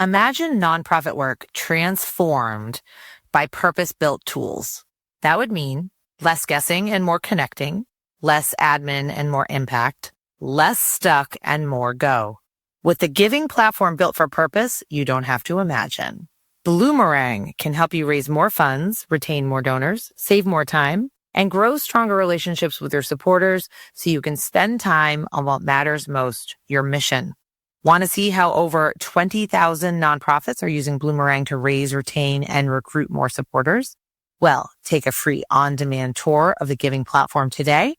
Imagine nonprofit work transformed by purpose-built tools. That would mean less guessing and more connecting, less admin and more impact, less stuck and more go. With the giving platform built for purpose, you don't have to imagine. Bloomerang can help you raise more funds, retain more donors, save more time, and grow stronger relationships with your supporters so you can spend time on what matters most, your mission. Want to see how over 20,000 nonprofits are using Bloomerang to raise, retain, and recruit more supporters? Well, take a free on-demand tour of the giving platform today.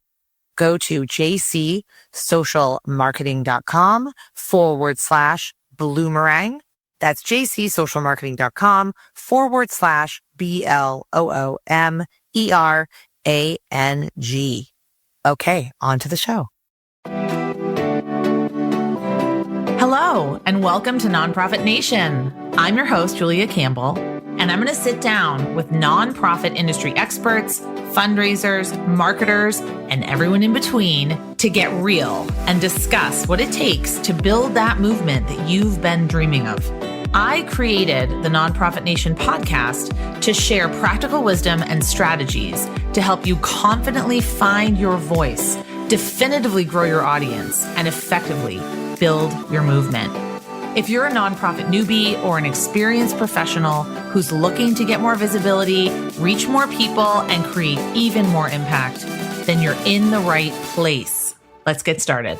Go to jcsocialmarketing.com/Bloomerang. That's jcsocialmarketing.com/BLOOMERANG. Okay, on to the show. Hello, and welcome to Nonprofit Nation. I'm your host, Julia Campbell, and I'm going to sit down with nonprofit industry experts, fundraisers, marketers, and everyone in between to get real and discuss what it takes to build that movement that you've been dreaming of. I created the Nonprofit Nation podcast to share practical wisdom and strategies to help you confidently find your voice, definitively grow your audience, and effectively build your movement. If you're a nonprofit newbie or an experienced professional who's looking to get more visibility, reach more people, and create even more impact, then you're in the right place. Let's get started.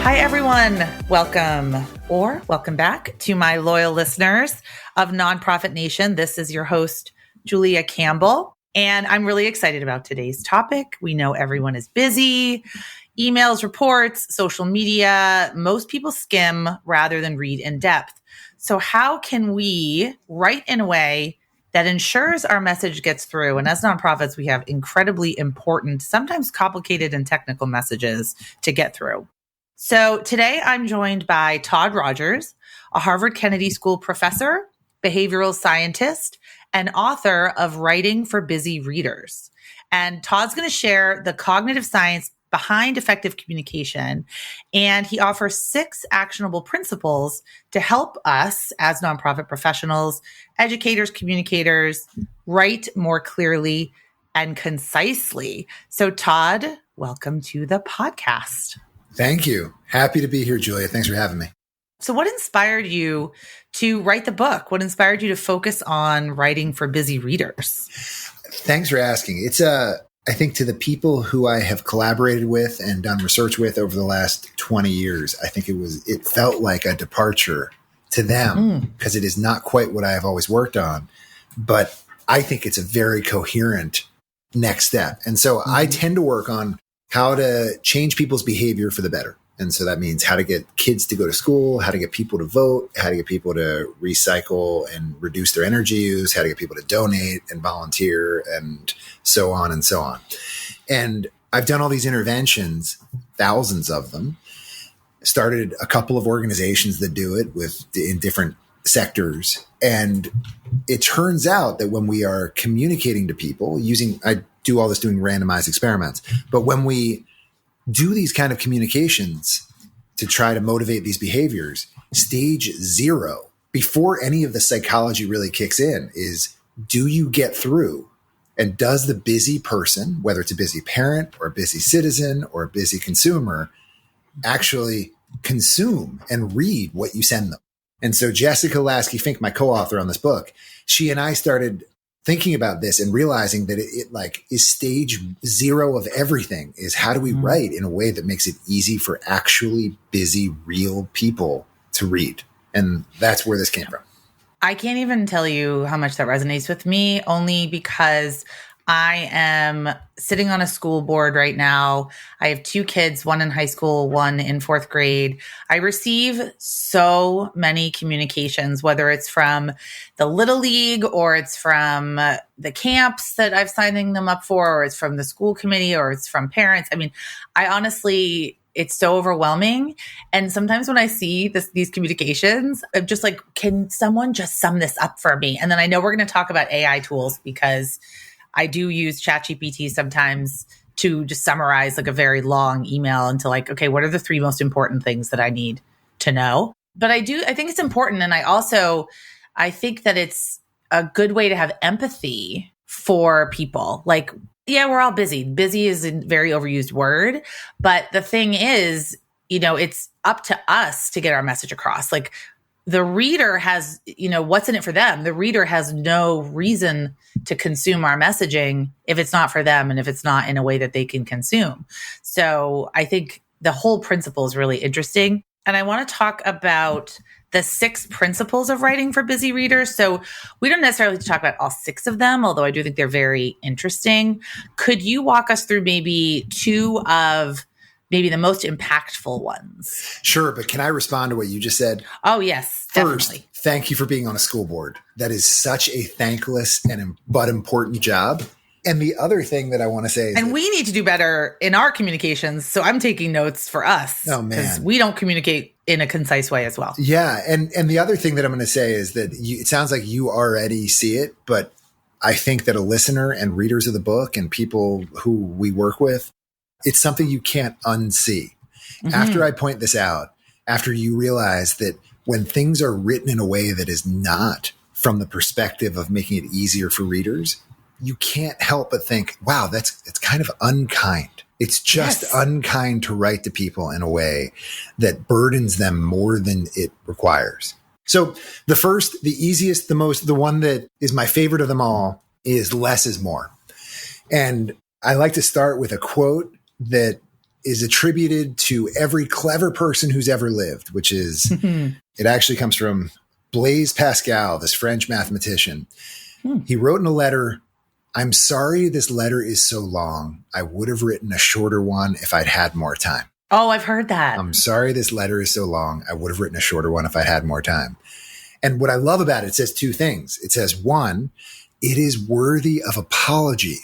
Hi, everyone. Welcome back to my loyal listeners of Nonprofit Nation. This is your host, Julia Campbell. And I'm really excited about today's topic. We know everyone is busy, emails, reports, social media. Most people skim rather than read in depth. So how can we write in a way that ensures our message gets through? And as nonprofits, we have incredibly important, sometimes complicated and technical messages to get through. So today I'm joined by Todd Rogers, a Harvard Kennedy School professor, behavioral scientist, and author of Writing for Busy Readers. And Todd's going to share the cognitive science behind effective communication. And he offers 6 actionable principles to help us as nonprofit professionals, educators, communicators, write more clearly and concisely. So Todd, welcome to the podcast. Thank you. Happy to be here, Julia. Thanks for having me. So what inspired you to write the book? What inspired you to focus on writing for busy readers? Thanks for asking. It's I think to the people who I have collaborated with and done research with over the last 20 years, I think it felt like a departure to them because it is not quite what I have always worked on, but I think it's a very coherent next step. And so I tend to work on how to change people's behavior for the better. And so that means how to get kids to go to school, how to get people to vote, how to get people to recycle and reduce their energy use, how to get people to donate and volunteer, and so on and so on. And I've done all these interventions, thousands of them, started a couple of organizations that do it in different sectors. And it turns out that when we are communicating to people I do all this doing randomized experiments, but when we do these kind of communications to try to motivate these behaviors, stage 0, before any of the psychology really kicks in, is do you get through? And does the busy person, whether it's a busy parent or a busy citizen or a busy consumer, actually consume and read what you send them? And so Jessica Lasky-Fink, my co-author on this book, she and I started thinking about this and realizing that it is stage 0 of everything, is how do we write in a way that makes it easy for actually busy, real people to read? And that's where this came from. I can't even tell you how much that resonates with me, only because I am sitting on a school board right now. I have 2 kids, one in high school, one in 4th grade. I receive so many communications, whether it's from the Little League or it's from the camps that I've signing them up for, or it's from the school committee, or it's from parents. I mean, it's so overwhelming. And sometimes when I see these communications, I'm just like, can someone just sum this up for me? And then I know we're going to talk about AI tools, because I do use ChatGPT sometimes to just summarize like a very long email into like, okay, what are the 3 most important things that I need to know? But I think it's important. And I think that it's a good way to have empathy for people. Like, yeah, we're all busy. Busy is a very overused word. But the thing is, it's up to us to get our message across. Like the reader has, what's in it for them? The reader has no reason to consume our messaging if it's not for them and if it's not in a way that they can consume. So I think the whole principle is really interesting. And I want to talk about the 6 principles of writing for busy readers. So we don't necessarily have to talk about all 6 of them, although I do think they're very interesting. Could you walk us through maybe 2 of maybe the most impactful ones? Sure, but can I respond to what you just said? Oh, yes, definitely. First, thank you for being on a school board. That is such a thankless but important job. And the other thing that I want to say is and we need to do better in our communications. So I'm taking notes for us. Oh, man. Because we don't communicate in a concise way as well. Yeah. And the other thing that I'm going to say is that it sounds like you already see it, but I think that a listener and readers of the book and people who we work with, it's something you can't unsee. Mm-hmm. After I point this out, after you realize that when things are written in a way that is not from the perspective of making it easier for readers, you can't help but think, wow, it's kind of unkind. It's just unkind to write to people in a way that burdens them more than it requires. So the first, the easiest, the one that is my favorite of them all is less is more. And I like to start with a quote that is attributed to every clever person who's ever lived, which is, it actually comes from Blaise Pascal, this French mathematician. He wrote in a letter, "I'm sorry this letter is so long. I would have written a shorter one if I'd had more time." Oh, I've heard that. "I'm sorry this letter is so long. I would have written a shorter one if I had more time." And what I love about it says 2 things. It says, 1, it is worthy of apology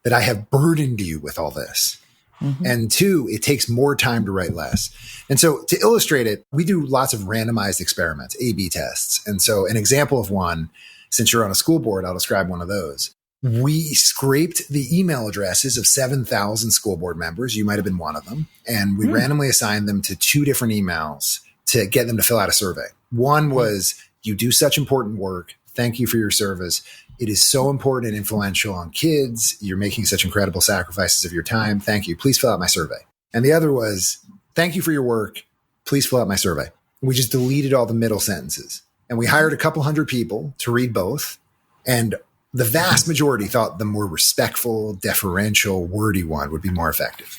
that I have burdened you with all this. Mm-hmm. And 2, it takes more time to write less. And so to illustrate it, we do lots of randomized experiments, A/B tests. And so an example of one, since you're on a school board, I'll describe one of those. We scraped the email addresses of 7,000 school board members. You might have been one of them. And we randomly assigned them to 2 different emails to get them to fill out a survey. One was, "You do such important work. Thank you for your service. It is so important and influential on kids. You're making such incredible sacrifices of your time. Thank you. Please fill out my survey." And the other was, "Thank you for your work. Please fill out my survey." We just deleted all the middle sentences. And we hired a couple hundred people to read both. And the vast majority thought the more respectful, deferential, wordy one would be more effective.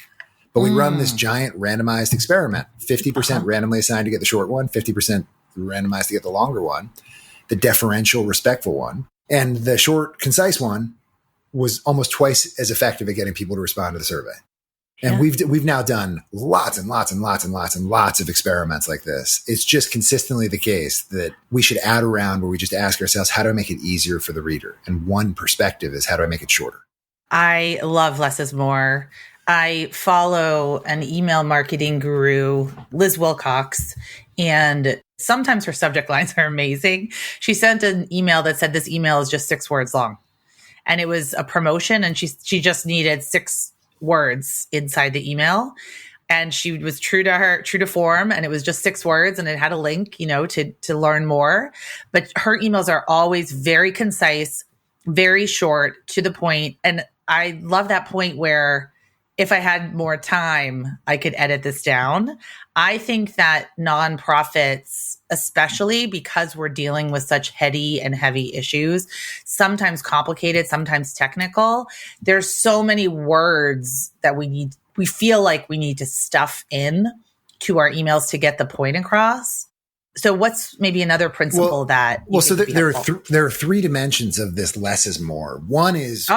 But we run this giant randomized experiment, 50% randomly assigned to get the short one, 50% randomized to get the longer one, the deferential, respectful one. And the short, concise one was almost twice as effective at getting people to respond to the survey. And we've now done lots and lots and lots and lots and lots of experiments like this. It's just consistently the case that we should add around where we just ask ourselves, how do I make it easier for the reader? And one perspective is, how do I make it shorter? I love less is more. I follow an email marketing guru, Liz Wilcox, and sometimes her subject lines are amazing. She sent an email that said, "This email is just 6 words long." And it was a promotion, and she just needed 6 words inside the email. And she was true to form. And it was just 6 words, and it had a link, to learn more. But her emails are always very concise, very short, to the point. And I love that point where if I had more time, I could edit this down. I think that nonprofits, especially because we're dealing with such heady and heavy issues, sometimes complicated, sometimes technical, there's so many words that we feel like we need to stuff in to our emails to get the point across. So what's maybe another principle that? So there are 3 dimensions of this less is more. One is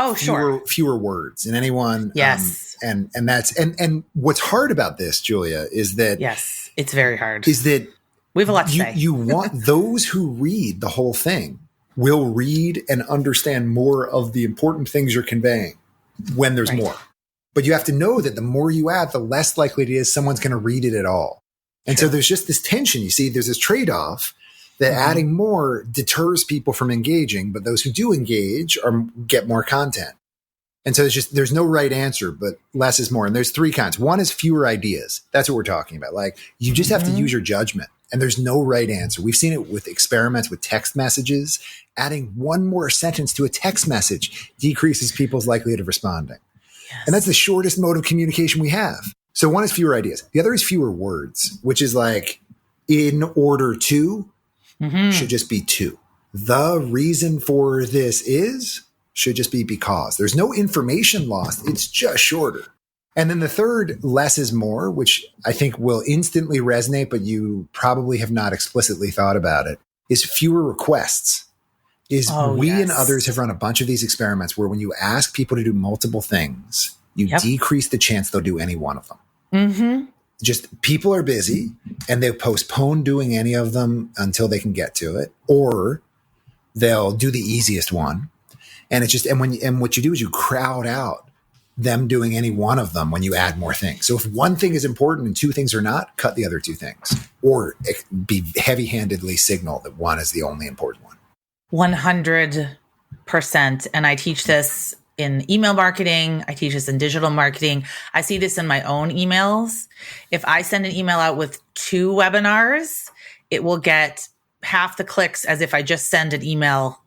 fewer words in anyone. Yes. And what's hard about this, Julia, is that it's very hard. Is that we have a lot to say. You want those who read the whole thing will read and understand more of the important things you're conveying when there's more. But you have to know that the more you add, the less likely it is someone's going to read it at all. And so there's just this tension. You see, there's this trade-off that adding more deters people from engaging, but those who do engage get more content. And so there's no right answer, but less is more. And there's three kinds. One is fewer ideas. That's what we're talking about. Like you just have to use your judgment, and there's no right answer. We've seen it with experiments with text messages. Adding one more sentence to a text message decreases people's likelihood of responding. Yes. And that's the shortest mode of communication we have. So one is fewer ideas. The other is fewer words, which is like in order to should just be to. The reason for this is should just be because. There's no information lost. It's just shorter. And then the third, less is more, which I think will instantly resonate, but you probably have not explicitly thought about it, is fewer requests. And others have run a bunch of these experiments where when you ask people to do multiple things, you decrease the chance they'll do any one of them. Just people are busy and they postpone doing any of them until they can get to it, or they'll do the easiest one. And it's just, and what you do is you crowd out them doing any one of them when you add more things. So if one thing is important and two things are not, cut the other two things, or be heavy-handedly signal that one is the only important one. 100%. And I teach this in email marketing. I teach this in digital marketing. I see this in my own emails. If I send an email out with 2 webinars, it will get half the clicks as if I just send an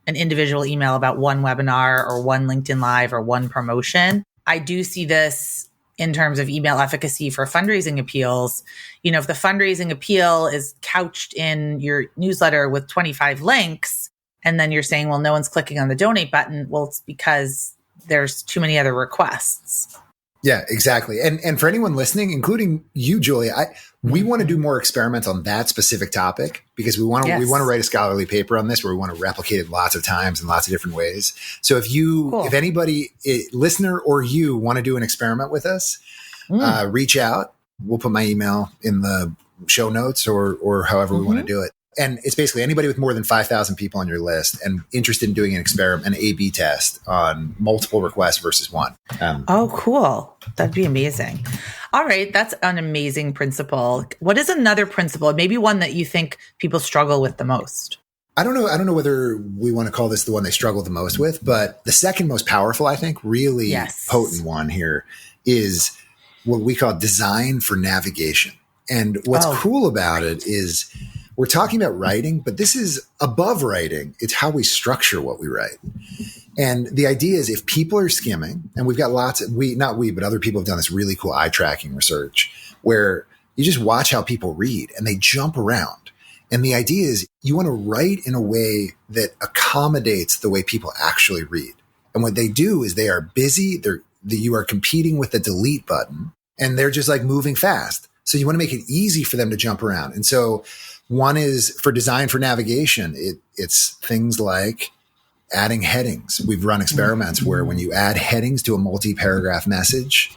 individual email about one webinar or one LinkedIn Live or one promotion. I do see this in terms of email efficacy for fundraising appeals. You know, if the fundraising appeal is couched in your newsletter with 25 links, and then you're saying, well, no one's clicking on the donate button. Well, it's because there's too many other requests. Yeah, exactly. And for anyone listening, including you, Julia, we want to do more experiments on that specific topic because we want to write a scholarly paper on this where we want to replicate it lots of times in lots of different ways. So if anybody, listener or you, want to do an experiment with us, reach out. We'll put my email in the show notes or however we want to do it. And it's basically anybody with more than 5,000 people on your list and interested in doing an experiment, an A/B test on multiple requests versus one. Oh, cool. That'd be amazing. All right. That's an amazing principle. What is another principle? Maybe one that you think people struggle with the most? I don't know whether we want to call this the one they struggle the most with, but the second most powerful, I think, really potent one here is what we call design for navigation. And what's cool about it is we're talking about writing, but this is above writing. It's how we structure what we write. And the idea is if people are skimming, and we've got but other people have done this really cool eye tracking research where you just watch how people read and they jump around. And the idea is you want to write in a way that accommodates the way people actually read. And what they do is they are busy. You are competing with the delete button and they're just like moving fast. So you want to make it easy for them to jump around. And so one is for design for navigation. It's things like adding headings. We've run experiments where when you add headings to a multi-paragraph message,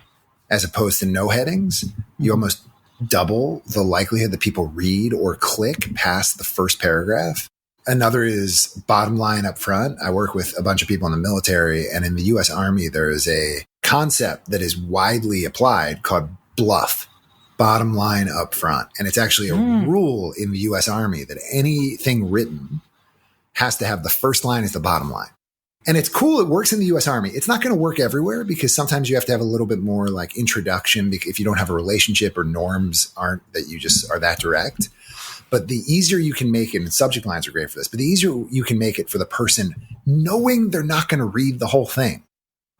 as opposed to no headings, you almost double the likelihood that people read or click past the first paragraph. Another is bottom line up front. I work with a bunch of people in the military, and in the U.S. Army, there is a concept that is widely applied called BLUF. Bottom line up front. And it's actually a rule in the U.S. Army that anything written has to have the first line as the bottom line. And it's cool. It works in the U.S. Army. It's not going to work everywhere because sometimes you have to have a little bit more like introduction if you don't have a relationship or norms aren't that you just are that direct. But the easier you can make it, and subject lines are great for this, but the easier you can make it for the person knowing they're not going to read the whole thing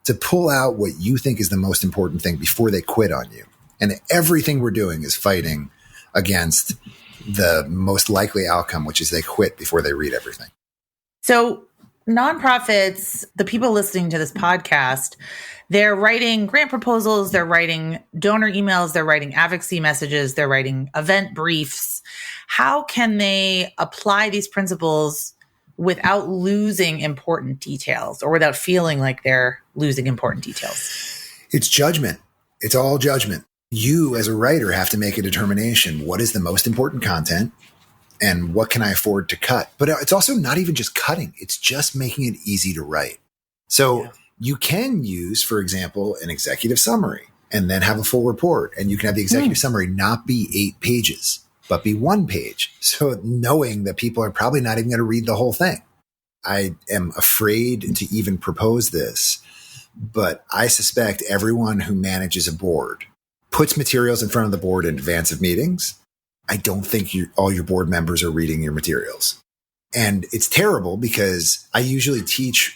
to pull out what you think is the most important thing before they quit on you. And everything we're doing is fighting against the most likely outcome, which is they quit before they read everything. So nonprofits, the people listening to this podcast, they're writing grant proposals, they're writing donor emails, they're writing advocacy messages, they're writing event briefs. How can they apply these principles without losing important details or without feeling like they're losing important details? It's judgment. It's all judgment. You as a writer have to make a determination. What is the most important content and what can I afford to cut? But it's also not even just cutting. It's just making it easy to write. So you can use, for example, an executive summary and then have a full report. And you can have the executive summary not be 8 pages, but be 1 page. So knowing that people are probably not even going to read the whole thing. I am afraid to even propose this, but I suspect everyone who manages a board puts materials in front of the board in advance of meetings. I don't think all your board members are reading your materials. And it's terrible because I usually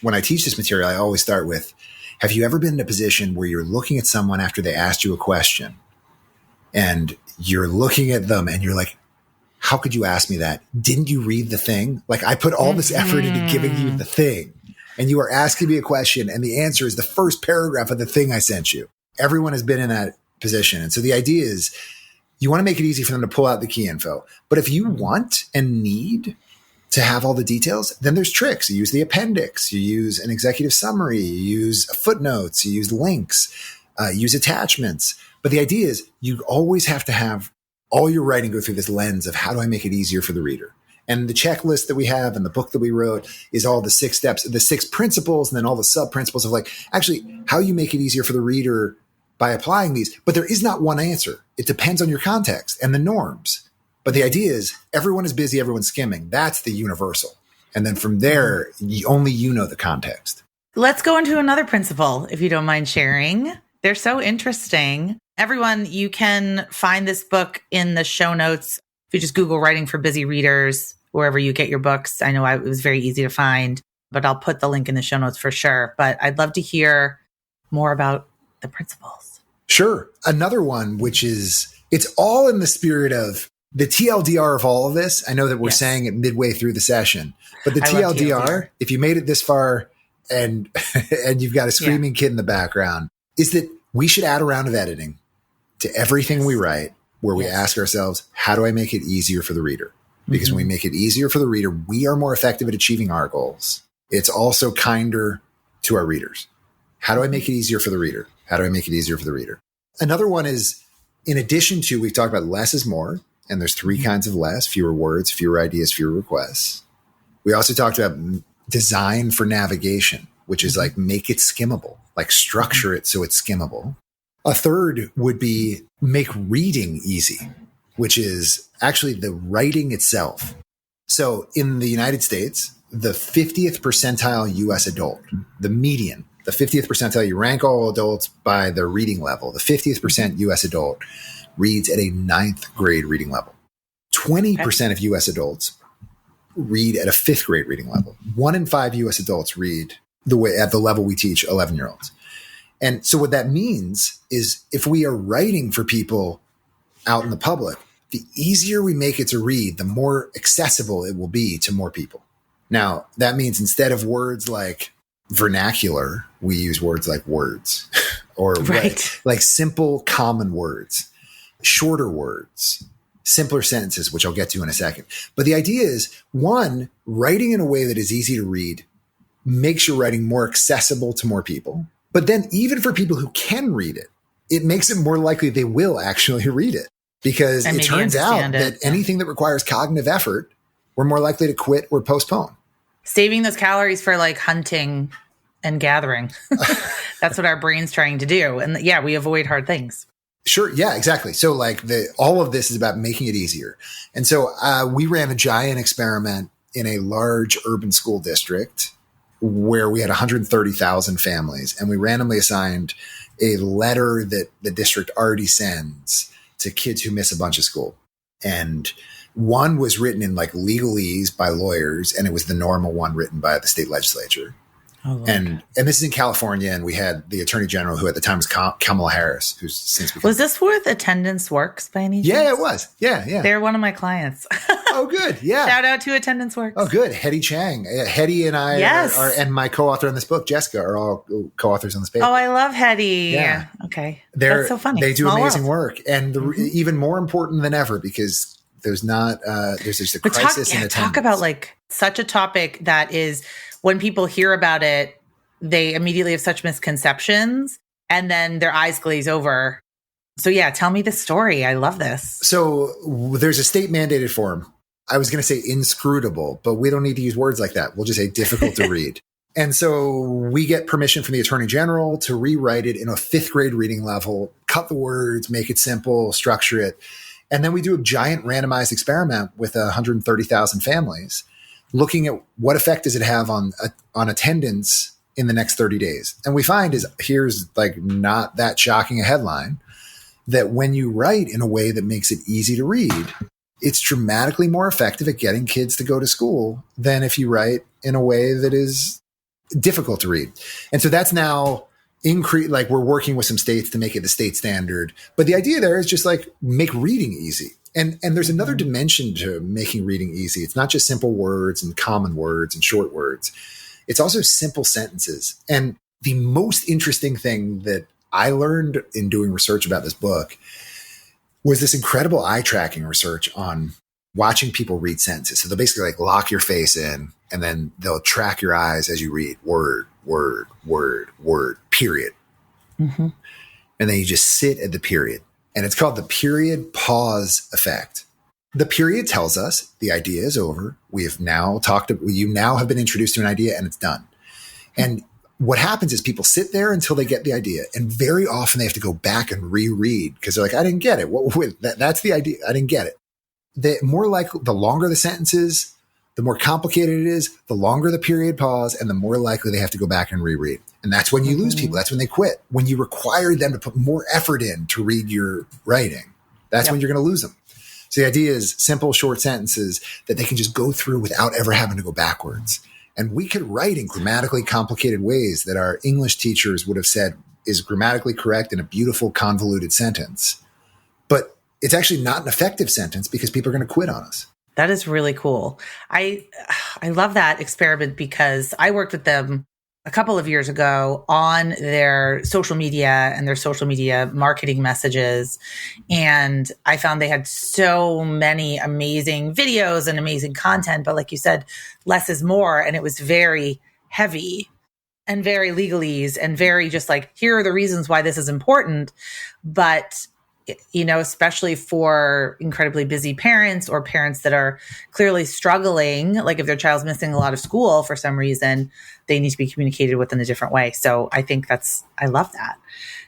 when I teach this material, I always start with, have you ever been in a position where you're looking at someone after they asked you a question and you're looking at them and you're like, how could you ask me that? Didn't you read the thing? Like, I put all this effort into giving you the thing and you are asking me a question and the answer is the first paragraph of the thing I sent you. Everyone has been in that position. And so the idea is you want to make it easy for them to pull out the key info. But if you want and need to have all the details, then there's tricks. You use the appendix, you use an executive summary, you use footnotes, you use links, use attachments. But the idea is you always have to have all your writing go through this lens of how do I make it easier for the reader? And the checklist that we have and the book that we wrote is all the 6 steps, the 6 principles, and then all the sub principles of like actually how you make it easier for the reader by applying these. But there is not one answer. It depends on your context and the norms. But the idea is everyone is busy, everyone's skimming. That's the universal. And then from there, only you know the context. Let's go into another principle, if you don't mind sharing. They're so interesting. Everyone, you can find this book in the show notes. If you just Google Writing for Busy Readers, wherever you get your books. I know it was very easy to find, but I'll put the link in the show notes for sure. But I'd love to hear more about the principles. Sure. Another one, which is, it's all in the spirit of the TLDR of all of this. I know that we're saying it midway through the session, but the TLDR, if you made it this far and you've got a screaming kid in the background, is that we should add a round of editing to everything we write where we ask ourselves, how do I make it easier for the reader? Because when we make it easier for the reader, we are more effective at achieving our goals. It's also kinder to our readers. How do I make it easier for the reader? How do I make it easier for the reader? Another one is, in addition to, we've talked about less is more. And there's 3 kinds of less: fewer words, fewer ideas, fewer requests. We also talked about design for navigation, which is like make it skimmable, like structure it so it's skimmable. A third would be make reading easy, which is actually the writing itself. So in the United States, the 50th percentile US adult, the median, the 50th percentile, you rank all adults by their reading level. The 50th percent US adult reads at a 9th grade reading level. 20% of US adults read at a 5th grade reading level. 1 in 5 US adults read at the level we teach 11-year-olds. And so what that means is if we are writing for people out in the public, the easier we make it to read, the more accessible it will be to more people. Now, that means instead of words like vernacular, we use words like words or like simple, common words. Shorter words, simpler sentences, which I'll get to in a second. But the idea is, one, writing in a way that is easy to read makes your writing more accessible to more people. But then even for people who can read it, it makes it more likely they will actually read it. Because it turns out that anything that requires cognitive effort, we're more likely to quit or postpone. Saving those calories for like hunting and gathering. That's what our brain's trying to do. And we avoid hard things. Sure. Yeah, exactly. So like all of this is about making it easier. And so we ran a giant experiment in a large urban school district where we had 130,000 families, and we randomly assigned a letter that the district already sends to kids who miss a bunch of school. And one was written in like legalese by lawyers, and it was the normal one written by the state legislature. And this is in California, and we had the Attorney General, who at the time was Kamala Harris, who's since become. Was this with Attendance Works by any chance? Yeah, it was. Yeah. They're one of my clients. Oh, good. Yeah. Shout out to Attendance Works. Oh, good. Hetty Chang. Hetty and I are, and my co-author on this book, Jessica, are all co-authors on this paper. Oh, I love Hetty. Yeah. Okay. That's so funny. They do amazing work. And even more important than ever, because there's just a crisis in attendance. Talk about like such a topic that is, when people hear about it, they immediately have such misconceptions and then their eyes glaze over. So tell me the story. I love this. So there's a state mandated form. I was going to say inscrutable, but we don't need to use words like that. We'll just say difficult to read. And so we get permission from the Attorney General to rewrite it in a 5th grade reading level, cut the words, make it simple, structure it. And then we do a giant randomized experiment with 130,000 families, looking at what effect does it have on attendance in the next 30 days. And we find is here's like not that shocking a headline that when you write in a way that makes it easy to read, it's dramatically more effective at getting kids to go to school than if you write in a way that is difficult to read. And so that's now like we're working with some states to make it the state standard. But the idea there is just like make reading easy. And there's another dimension to making reading easy. It's not just simple words and common words and short words. It's also simple sentences. And the most interesting thing that I learned in doing research about this book was this incredible eye tracking research on watching people read sentences. So they'll basically like lock your face in and then they'll track your eyes as you read word, word, word, word, period. Mm-hmm. And then you just sit at the period. And it's called the period pause effect. The period tells us the idea is over. You now have been introduced to an idea and it's done. And what happens is people sit there until they get the idea. And very often they have to go back and reread because they're like, I didn't get it. That's the idea. I didn't get it. The longer the sentence is, the more complicated it is, the longer the period pause, and the more likely they have to go back and reread. And that's when you lose people. That's when they quit. When you require them to put more effort in to read your writing, that's when you're going to lose them. So the idea is simple, short sentences that they can just go through without ever having to go backwards. And we could write in grammatically complicated ways that our English teachers would have said is grammatically correct in a beautiful, convoluted sentence. But it's actually not an effective sentence because people are going to quit on us. That is really cool. I love that experiment because I worked with them a couple of years ago on their social media and their social media marketing messages. And I found they had so many amazing videos and amazing content. But like you said, less is more. And it was very heavy and very legalese and very just like, here are the reasons why this is important. But especially for incredibly busy parents or parents that are clearly struggling, like if their child's missing a lot of school for some reason, they need to be communicated with in a different way. So I think I love that.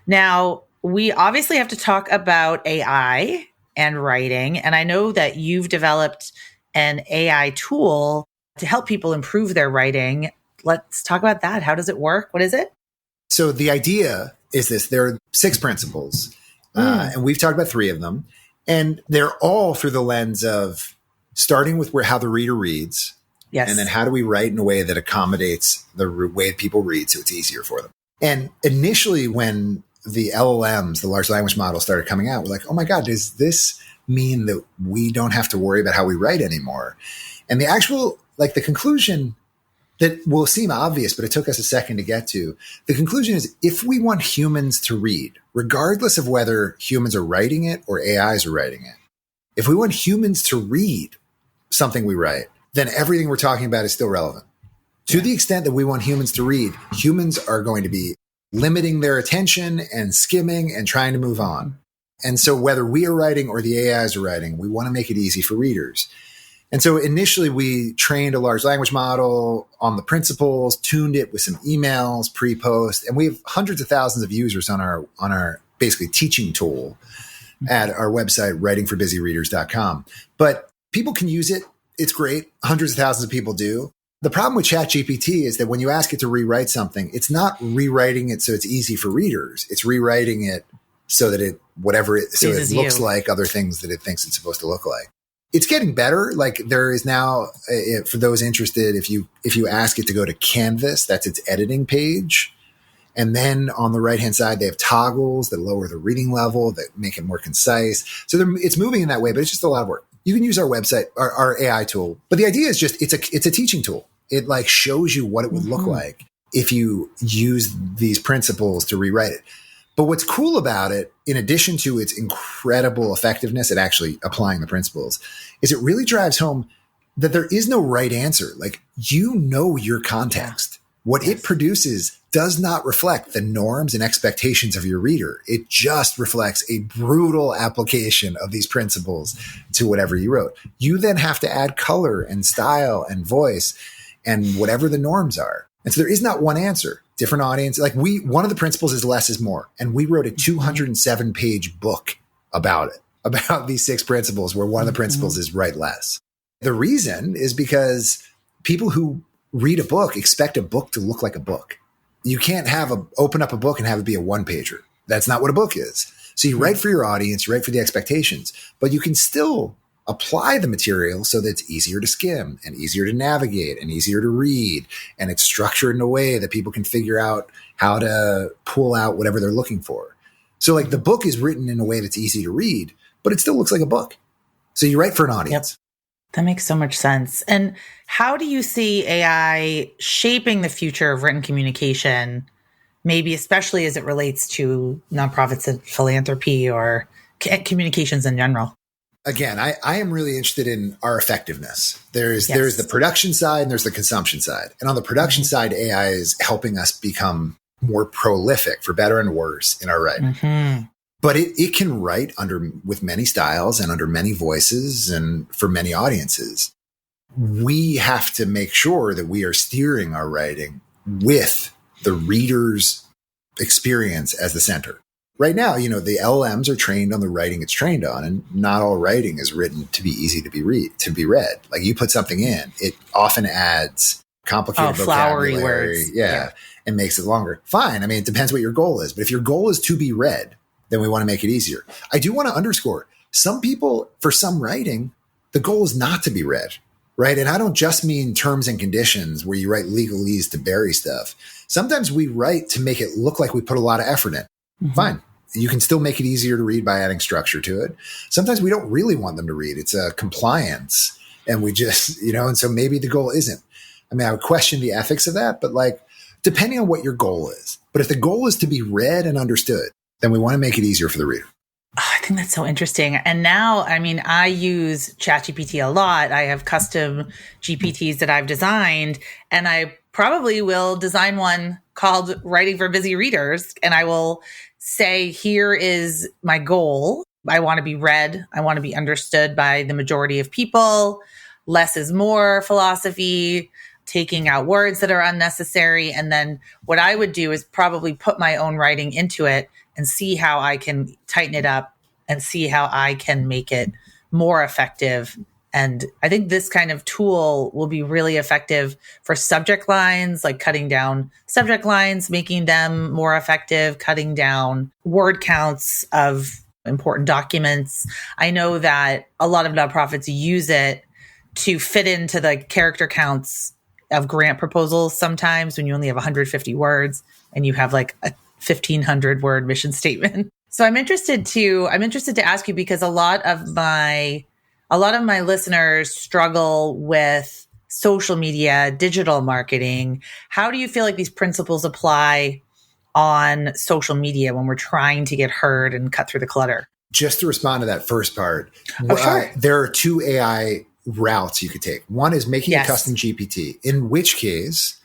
Now, we obviously have to talk about AI and writing. And I know that you've developed an AI tool to help people improve their writing. Let's talk about that. How does it work? What is it? So the idea is this. There are 6 principles. And we've talked about 3 of them. And they're all through the lens of starting with how the reader reads. Yes. And then how do we write in a way that accommodates the way people read so it's easier for them. And initially when the LLMs, the large language models, started coming out, we're like, oh my God, does this mean that we don't have to worry about how we write anymore? And the conclusion that will seem obvious, but it took us a second to get to. The conclusion is if we want humans to read, regardless of whether humans are writing it or AIs are writing it, if we want humans to read something we write, then everything we're talking about is still relevant. To the extent that we want humans to read, humans are going to be limiting their attention and skimming and trying to move on. And so whether we are writing or the AIs are writing, we want to make it easy for readers. And so initially we trained a large language model on the principles, tuned it with some emails, pre-post, and we have hundreds of thousands of users on our basically teaching tool at our website, writingforbusyreaders.com. But people can use it. It's great. Hundreds of thousands of people do. The problem with ChatGPT is that when you ask it to rewrite something, it's not rewriting it so it's easy for readers. It's rewriting it so that it looks like other things that it thinks it's supposed to look like. It's getting better. Like there is now, for those interested, if you ask it to go to Canvas, that's its editing page. And then on the right-hand side, they have toggles that lower the reading level, that make it more concise. So it's moving in that way, but it's just a lot of work. You can use our website, our AI tool. But the idea is just, it's a teaching tool. It like shows you what it would look like if you use these principles to rewrite it. But what's cool about it, in addition to its incredible effectiveness at actually applying the principles, is it really drives home that there is no right answer. Like, your context. What it produces does not reflect the norms and expectations of your reader. It just reflects a brutal application of these principles to whatever you wrote. You then have to add color and style and voice and whatever the norms are. And so there is not one answer. Different audience. Like one of the principles is less is more. And we wrote a 207-page book about it, about these 6 principles, where one of the principles is write less. The reason is because people who read a book expect a book to look like a book. You can't open up a book and have it be a one pager. That's not what a book is. So you write for your audience, you write for the expectations, but you can still apply the material so that it's easier to skim and easier to navigate and easier to read. And it's structured in a way that people can figure out how to pull out whatever they're looking for. So like the book is written in a way that's easy to read, but it still looks like a book. So you write for an audience. Yep. That makes so much sense. And how do you see AI shaping the future of written communication, maybe especially as it relates to nonprofits and philanthropy or communications in general? Again, I am really interested in our effectiveness. There's the production side and there's the consumption side. And on the production side, AI is helping us become more prolific, for better and worse, in our writing. But it can write with many styles and under many voices and for many audiences. We have to make sure that we are steering our writing with the reader's experience as the center. Right now, the LLMs are trained on the writing it's trained on, and not all writing is written to be easy to be read. Like you put something in, it often adds complicated flowery vocabulary, words. And makes it longer. Fine. I mean, it depends what your goal is. But if your goal is to be read, then we want to make it easier. I do want to underscore, some people, for some writing, the goal is not to be read, right? And I don't just mean terms and conditions where you write legalese to bury stuff. Sometimes we write to make it look like we put a lot of effort in. Fine. You can still make it easier to read by adding structure to it. Sometimes we don't really want them to read. It's a compliance. And we just, and so maybe the goal isn't. I mean, I would question the ethics of that, but like, depending on what your goal is. But if the goal is to be read and understood, then we want to make it easier for the reader. Oh, I think that's so interesting. And now, I mean, I use ChatGPT a lot. I have custom GPTs that I've designed, and I probably will design one called Writing for Busy Readers. And I will say, here is my goal. I want to be read. I want to be understood by the majority of people. Less is more philosophy, taking out words that are unnecessary. And then what I would do is probably put my own writing into it and see how I can tighten it up and see how I can make it more effective. And I think this kind of tool will be really effective for subject lines, like cutting down subject lines, making them more effective, cutting down word counts of important documents. I know that a lot of nonprofits use it to fit into the character counts of grant proposals sometimes when you only have 150 words and you have like a 1,500 word mission statement. So I'm interested to ask you, because a lot of my listeners struggle with social media, digital marketing. How do you feel like these principles apply on social media when we're trying to get heard and cut through the clutter? Just to respond to that first part, Sure. There are two AI routes you could take. One is making a custom GPT, in which case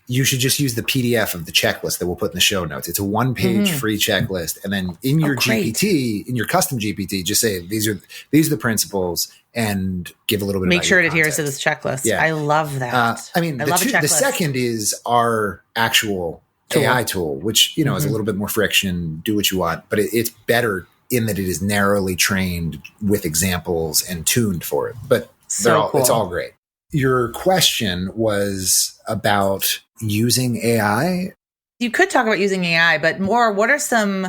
you should just use the PDF of the checklist that we'll put in the show notes. It's a one-page free checklist. And then in your GPT, in your custom GPT, just say, these are the principles, and give a little bit of make sure it adheres to this checklist. Yeah. I love that. The second is our actual AI tool, which, is a little bit more friction, do what you want, but it's better in that it is narrowly trained with examples and tuned for it. But it's all great. Your question was about using AI. You could talk about using AI, but more, what are some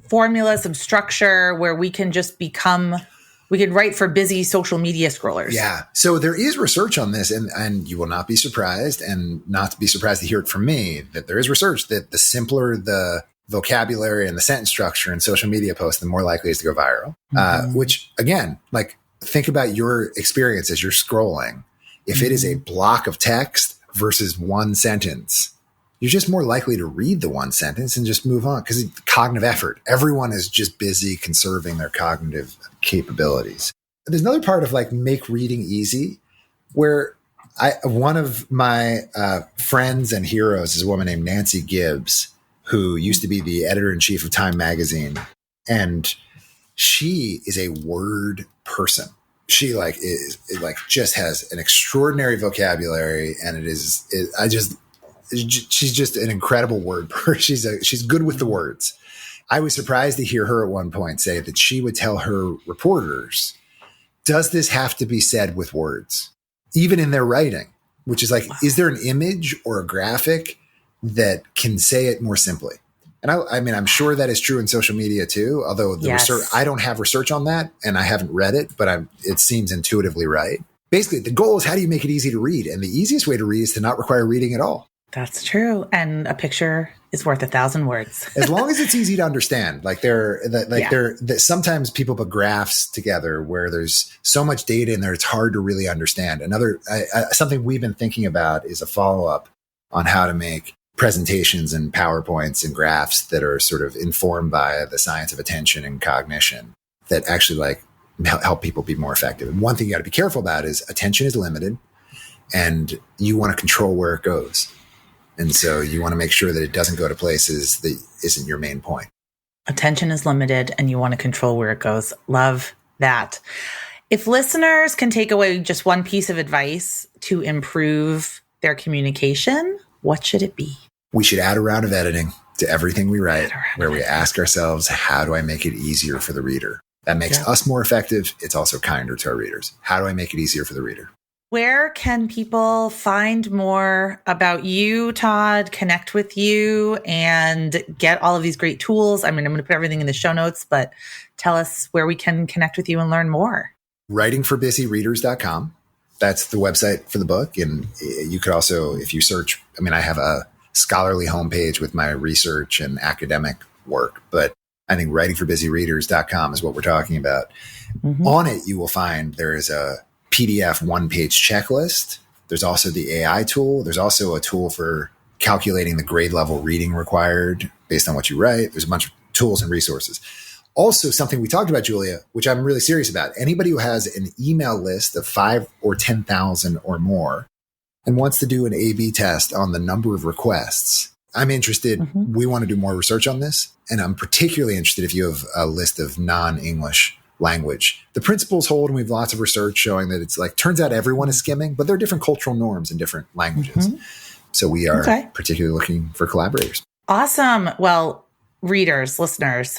formulas, some structure where we can just we can write for busy social media scrollers? Yeah. So there is research on this, and you will not be surprised, and not be surprised to hear it from me, that there is research that the simpler the vocabulary and the sentence structure in social media posts, the more likely it is to go viral. Which, again, like, think about your experience as you're scrolling. If it is a block of text versus one sentence, you're just more likely to read the one sentence and just move on, because it's cognitive effort. Everyone is just busy conserving their cognitive capabilities. There's another part of like make reading easy, where one of my friends and heroes is a woman named Nancy Gibbs, who used to be the editor-in-chief of Time magazine. And she is a word person. She just has an extraordinary vocabulary, and she's just an incredible word person. She's good with the words. I was surprised to hear her at one point say that she would tell her reporters, does this have to be said with words, even in their writing? Which is like, is there an image or a graphic that can say it more simply. And I mean, I'm sure that is true in social media too, although the research, I don't have research on that and I haven't read it, but it seems intuitively right. Basically, the goal is how do you make it easy to read? And the easiest way to read is to not require reading at all. That's true. And a picture is worth 1,000 words. As long as it's easy to understand. Sometimes people put graphs together where there's so much data in there, it's hard to really understand. Something we've been thinking about is a follow-up on how to make presentations and PowerPoints and graphs that are sort of informed by the science of attention and cognition that actually help people be more effective. And one thing you got to be careful about is attention is limited and you want to control where it goes. And so you want to make sure that it doesn't go to places that isn't your main point. Attention is limited and you want to control where it goes. Love that. If listeners can take away just one piece of advice to improve their communication, what should it be? We should add a round of editing to everything we write, where we ask ourselves, how do I make it easier for the reader? That makes us more effective. It's also kinder to our readers. How do I make it easier for the reader? Where can people find more about you, Todd, connect with you, and get all of these great tools? I mean, I'm going to put everything in the show notes, but tell us where we can connect with you and learn more. Writingforbusyreaders.com. That's the website for the book. And you could also, if you search, I have a scholarly homepage with my research and academic work, but I think writingforbusyreaders.com is what we're talking about. Mm-hmm. On it, you will find there is a PDF one-page checklist. There's also the AI tool. There's also a tool for calculating the grade level reading required based on what you write. There's a bunch of tools and resources. Also, something we talked about, Julia, which I'm really serious about. Anybody who has an email list of 5 or 10,000 or more and wants to do an A/B test on the number of requests, I'm interested. Mm-hmm. We want to do more research on this. And I'm particularly interested if you have a list of non-English language. The principles hold, and we have lots of research showing that it's turns out everyone is skimming, but there are different cultural norms in different languages. Mm-hmm. So we are particularly looking for collaborators. Awesome. Well, readers, listeners,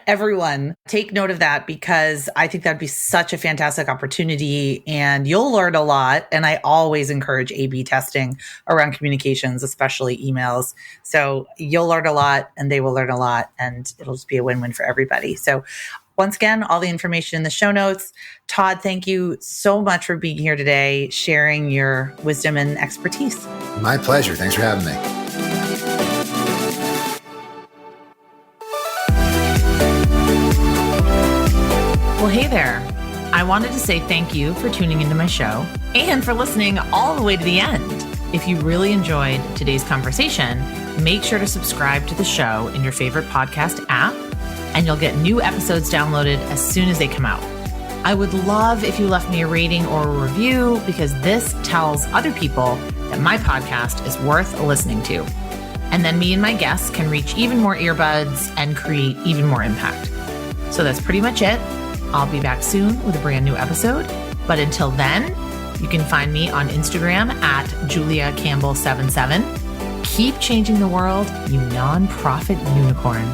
everyone, take note of that because I think that'd be such a fantastic opportunity and you'll learn a lot. And I always encourage A/B testing around communications, especially emails. So you'll learn a lot and they will learn a lot and it'll just be a win-win for everybody. So once again, all the information in the show notes. Todd, thank you so much for being here today, sharing your wisdom and expertise. My pleasure. Thanks for having me. Well, hey there. I wanted to say thank you for tuning into my show and for listening all the way to the end. If you really enjoyed today's conversation, make sure to subscribe to the show in your favorite podcast app, and you'll get new episodes downloaded as soon as they come out. I would love if you left me a rating or a review because this tells other people that my podcast is worth listening to. And then me and my guests can reach even more earbuds and create even more impact. So that's pretty much it. I'll be back soon with a brand new episode. But until then, you can find me on Instagram at JuliaCampbell77. Keep changing the world, you nonprofit unicorn.